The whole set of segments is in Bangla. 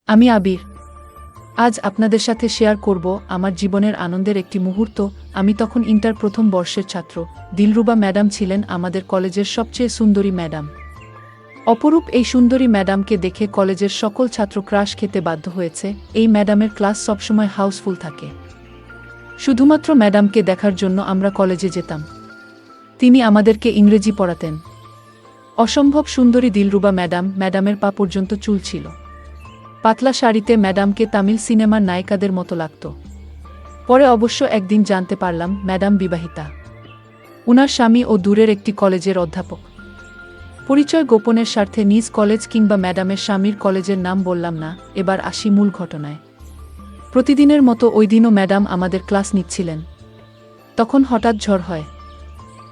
আমি আবির। আজ আপনাদের সাথে শেয়ার করব আমার জীবনের আনন্দের একটি মুহূর্ত। আমি তখন ইন্টার প্রথম বর্ষের ছাত্র। দিলরুবা ম্যাডাম ছিলেন আমাদের কলেজের সবচেয়ে সুন্দরী ম্যাডাম। অপরূপ এই সুন্দরী ম্যাডামকে দেখে কলেজের সকল ছাত্র ক্রাশ খেতে বাধ্য হয়েছে। এই ম্যাডামের ক্লাস সবসময় হাউসফুল থাকে। শুধুমাত্র ম্যাডামকে দেখার জন্য আমরা কলেজে যেতাম। তিনি আমাদেরকে ইংরেজি পড়াতেন। অসম্ভব সুন্দরী দিলরুবা ম্যাডামের পা পর্যন্ত চুল ছিল। পাতলা শাড়িতে ম্যাডামকে তামিল সিনেমার নায়িকাদের মতো লাগত। পরে অবশ্য একদিন জানতে পারলাম ম্যাডাম বিবাহিতা। উনার স্বামী ও দূরের একটি কলেজের অধ্যাপক। পরিচয় গোপনের স্বার্থে নিজ কলেজ কিংবা ম্যাডামের স্বামীর কলেজের নাম বললাম না। এবার আসি মূল ঘটনায়। প্রতিদিনের মতো ওই দিনও ম্যাডাম আমাদের ক্লাস নিচ্ছিলেন। তখন হঠাৎ ঝড় হয়।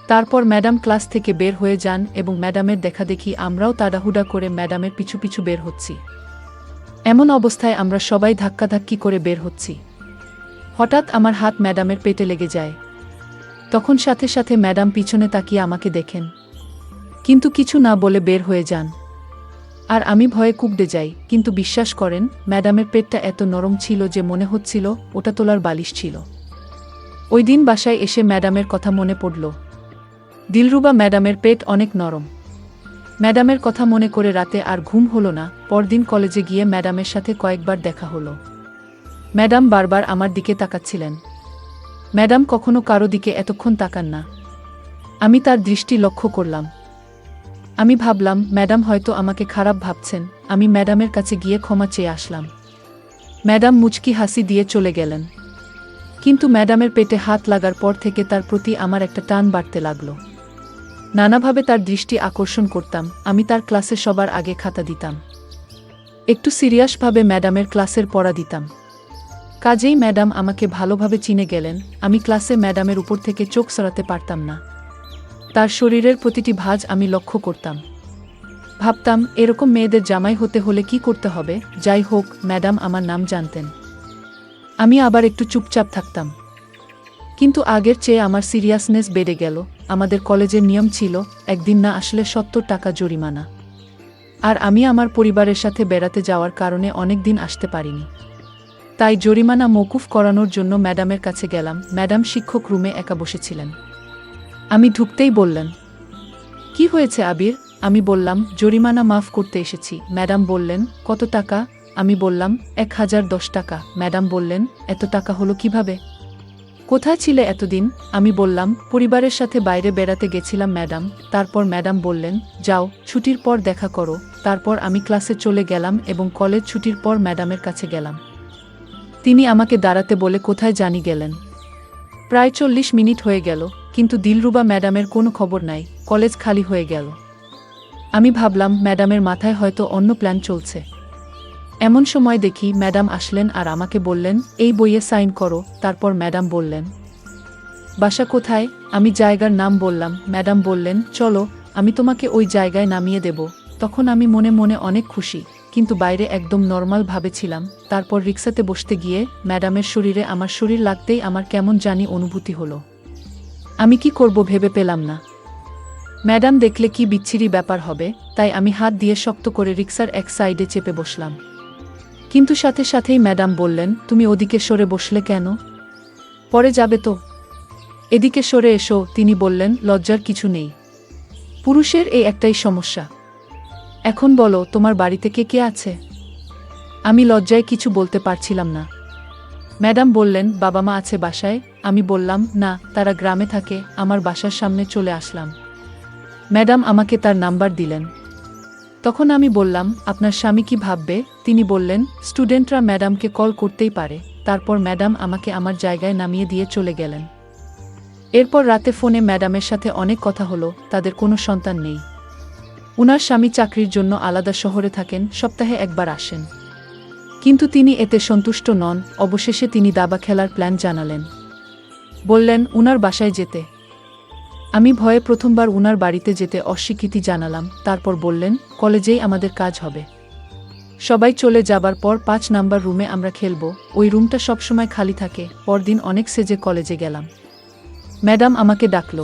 তারপর ম্যাডাম ক্লাস থেকে বের হয়ে যান এবং ম্যাডামের দেখাদেখি আমরাও তাড়াহুড়া করে ম্যাডামের পিছু পিছু বের হচ্ছি। এমন অবস্থায় আমরা সবাই ধাক্কাধাক্কি করে বের হচ্ছি। হঠাৎ আমার হাত ম্যাডামের পেটে লেগে যায়। তখন সাথে সাথে ম্যাডাম পিছনে তাকিয়ে আমাকে দেখেন, কিন্তু কিছু না বলে বের হয়ে যান। আর আমি ভয়ে কুঁকড়ে যাই। কিন্তু বিশ্বাস করেন, ম্যাডামের পেটটা এত নরম ছিল যে মনে হচ্ছিল ওটা তোলার বালিশ ছিল। ওই দিন বাসায় এসে ম্যাডামের কথা মনে পড়ল। দিলরুবা ম্যাডামের পেট অনেক নরম। ম্যাডামের কথা মনে করে রাতে আর ঘুম হলো না। পরদিন কলেজে গিয়ে ম্যাডামের সাথে কয়েকবার দেখা হলো। ম্যাডাম বারবার আমার দিকে তাকাচ্ছিলেন। ম্যাডাম কখনো কারো দিকে এতক্ষণ তাকান না। আমি তার দৃষ্টি লক্ষ্য করলাম। আমি ভাবলাম ম্যাডাম হয়তো আমাকে খারাপ ভাবছেন। আমি ম্যাডামের কাছে গিয়ে ক্ষমা চেয়ে আসলাম। ম্যাডাম মুচকি হাসি দিয়ে চলে গেলেন। কিন্তু ম্যাডামের পেটে হাত লাগার পর থেকে তার প্রতি আমার একটা টান বাড়তে লাগলো। নানাভাবে তার দৃষ্টি আকর্ষণ করতাম। আমি তার ক্লাসে সবার আগে খাতা দিতাম। একটু সিরিয়াসভাবে ম্যাডামের ক্লাসের পড়া দিতাম। কাজেই ম্যাডাম আমাকে ভালোভাবে চিনে গেলেন। আমি ক্লাসে ম্যাডামের উপর থেকে চোখ সরাতে পারতাম না। তার শরীরের প্রতিটি ভাঁজ আমি লক্ষ্য করতাম। ভাবতাম এরকম মেয়েদের জামাই হতে হলে কি করতে হবে। যাই হোক, ম্যাডাম আমার নাম জানতেন। আমি আবার একটু চুপচাপ থাকতাম। কিন্তু আগের চেয়ে আমার সিরিয়াসনেস বেড়ে গেল। আমাদের কলেজের নিয়ম ছিল, একদিন না আসলে ৭০ টাকা জরিমানা। আর আমি আমার পরিবারের সাথে বেড়াতে যাওয়ার কারণে অনেক দিন আসতে পারিনি। তাই জরিমানা মওকুফ করানোর জন্য ম্যাডামের কাছে গেলাম। ম্যাডাম শিক্ষক রুমে একা বসেছিলেন। আমি ঢুকতেই বললেন, কি হয়েছে আবির? আমি বললাম, জরিমানা মাফ করতে এসেছি। ম্যাডাম বললেন, কত টাকা? আমি বললাম, ১০১০ টাকা। ম্যাডাম বললেন, এত টাকা হলো কিভাবে? কোথায় ছিলে এতদিন? আমি বললাম, পরিবারের সাথে বাইরে বেড়াতে গেছিলাম ম্যাডাম। তারপর ম্যাডাম বললেন, যাও, ছুটির পর দেখা করো। তারপর আমি ক্লাসে চলে গেলাম এবং কলেজ ছুটির পর ম্যাডামের কাছে গেলাম। তিনি আমাকে দাঁড়াতে বলে কোথায় জানি গেলেন। প্রায় ৪০ মিনিট হয়ে গেল, কিন্তু দিলরুবা ম্যাডামের কোনো খবর নাই। কলেজ খালি হয়ে গেল। আমি ভাবলাম ম্যাডামের মাথায় হয়তো অন্য প্ল্যান চলছে। এমন সময় দেখি ম্যাডাম আসলেন আর আমাকে বললেন, এই বইয়ে সাইন করো। তারপর ম্যাডাম বললেন, বাসা কোথায়? আমি জায়গার নাম বললাম। ম্যাডাম বললেন, চলো, আমি তোমাকে ওই জায়গায় নামিয়ে দেব। তখন আমি মনে মনে অনেক খুশি, কিন্তু বাইরে একদম নর্মাল ভাবে ছিলাম। তারপর রিক্সাতে বসতে গিয়ে ম্যাডামের শরীরে আমার শরীর লাগতেই আমার কেমন জানি অনুভূতি হলো। আমি কি করব ভেবে পেলাম না। ম্যাডাম দেখলে কি বিচ্ছিরি ব্যাপার হবে, তাই আমি হাত দিয়ে শক্ত করে রিক্সার এক সাইডে চেপে বসলাম। কিন্তু সাথে সাথেই ম্যাডাম বললেন, তুমি ওদিকে সরে বসলে কেন? পরে যাবে তো, এদিকে সরে এসো। তিনি বললেন, লজ্জার কিছু নেই। পুরুষের এই একটাই সমস্যা। এখন বলো, তোমার বাড়িতে কে কে আছে? আমি লজ্জায় কিছু বলতে পারছিলাম না। ম্যাডাম বললেন, বাবা মা আছে বাসায়। আমি বললাম, না, তারা গ্রামে থাকে। আমার বাসার সামনে চলে আসলাম। ম্যাডাম আমাকে তার নাম্বার দিলেন। তখন আমি বললাম, আপনার স্বামী কি ভাববে? তিনি বললেন, স্টুডেন্টরা ম্যাডামকে কল করতেই পারে। তারপর ম্যাডাম আমাকে আমার জায়গায় নামিয়ে দিয়ে চলে গেলেন। এরপর রাতে ফোনে ম্যাডামের সাথে অনেক কথা হলো। তাদের কোনো সন্তান নেই। উনার স্বামী চাকরির জন্য আলাদা শহরে থাকেন, সপ্তাহে একবার আসেন। কিন্তু তিনি এতে সন্তুষ্ট নন। অবশেষে তিনি দাবা খেলার প্ল্যান জানালেন। বললেন উনার বাসায় যেতে। আমি ভয়ে প্রথমবার উনার বাড়িতে যেতে অস্বীকৃতি জানালাম। তারপর বললেন, কলেজেই আমাদের কাজ হবে। সবাই চলে যাবার পর ৫ নাম্বার রুমে আমরা খেলব। ওই রুমটা সবসময় খালি থাকে। পরদিন অনেক সেজে কলেজে গেলাম। ম্যাডাম আমাকে ডাকল।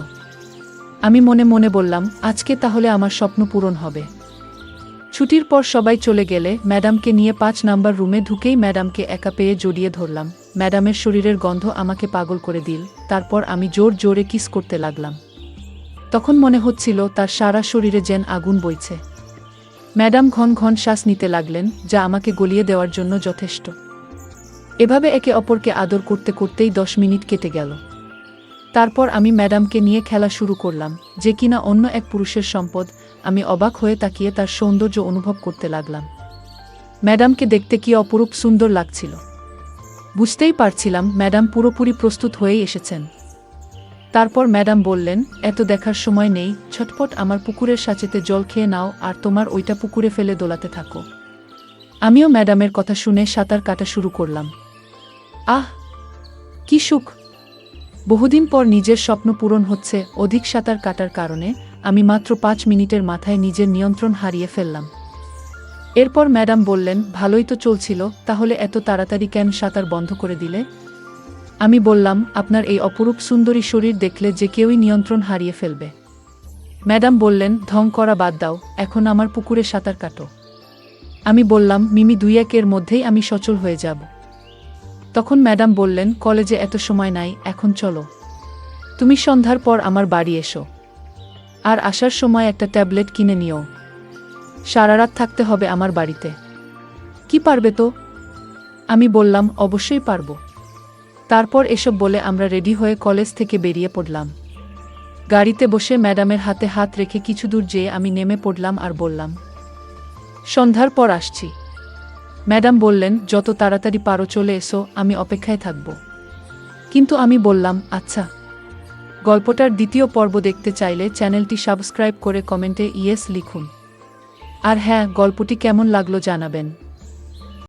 আমি মনে মনে বললাম, আজকে তাহলে আমার স্বপ্ন পূরণ হবে। ছুটির পর সবাই চলে গেলে ম্যাডামকে নিয়ে ৫ নাম্বার রুমে ঢুকেই ম্যাডামকে একা পেয়ে জড়িয়ে ধরলাম। ম্যাডামের শরীরের গন্ধ আমাকে পাগল করে দিল। তারপর আমি জোর জোরে কিস করতে লাগলাম। তখন মনে হচ্ছিল তার সারা শরীরে যেন আগুন বইছে। ম্যাডাম ঘন ঘন শ্বাস নিতে লাগলেন, যা আমাকে গলিয়ে দেওয়ার জন্য যথেষ্ট। এভাবে একে অপরকে আদর করতে করতেই ১০ মিনিট কেটে গেল। তারপর আমি ম্যাডামকে নিয়ে খেলা শুরু করলাম, যে কিনা অন্য এক পুরুষের সম্পদ। আমি অবাক হয়ে তাকিয়ে তার সৌন্দর্য অনুভব করতে লাগলাম। ম্যাডামকে দেখতে কি অপরূপ সুন্দর লাগছিল। বুঝতেই পারছিলাম ম্যাডাম পুরোপুরি প্রস্তুত হয়েই এসেছেন। তারপর ম্যাডাম বললেন, এত দেখার সময় নেই, ছটপট আমার পুকুরের সাঁচেতে জল খেয়ে নাও আর তোমার ওইটা পুকুরে ফেলে দোলাতে থাকো। আমিও ম্যাডামের কথা শুনে সাঁতার কাটা শুরু করলাম। আহ, কি সুখ! বহুদিন পর নিজের স্বপ্ন পূরণ হচ্ছে। অধিক সাঁতার কাটার কারণে আমি মাত্র ৫ মিনিটের মাথায় নিজের নিয়ন্ত্রণ হারিয়ে ফেললাম। এরপর ম্যাডাম বললেন, ভালোই তো চলছিল, তাহলে এত তাড়াতাড়ি কেন সাঁতার বন্ধ করে দিলে? আমি বললাম, আপনার এই অপরূপ সুন্দরী শরীর দেখলে যে কেউই নিয়ন্ত্রণ হারিয়ে ফেলবে। ম্যাডাম বললেন, ঢং করা বাদ দাও, এখন আমার পুকুরে সাঁতার কাটো। আমি বললাম, মিমি ২-১ এর মধ্যেই আমি সচল হয়ে যাব। তখন ম্যাডাম বললেন, কলেজে এত সময় নাই, এখন চলো। তুমি সন্ধ্যার পর আমার বাড়ি এসো। আর আসার সময় একটা ট্যাবলেট কিনে নিও। সারা রাত থাকতে হবে আমার বাড়িতে। কি পারবে তো? আমি বললাম, অবশ্যই পারব। তারপর এসব বলে আমরা রেডি হয়ে কলেজ থেকে বেরিয়ে পড়লাম। গাড়িতে বসে ম্যাডামের হাতে হাত রেখে কিছু দূর যেয়ে আমি নেমে পড়লাম আর বললাম, সন্ধ্যার পর আসছি। ম্যাডাম বললেন, যত তাড়াতাড়ি পারো চলে এসো, আমি অপেক্ষায় থাকব। কিন্তু আমি বললাম, আচ্ছা। গল্পটার দ্বিতীয় পর্ব দেখতে চাইলে চ্যানেলটি সাবস্ক্রাইব করে কমেন্টে ইয়েস লিখুন। আর হ্যাঁ, গল্পটি কেমন লাগলো জানাবেন।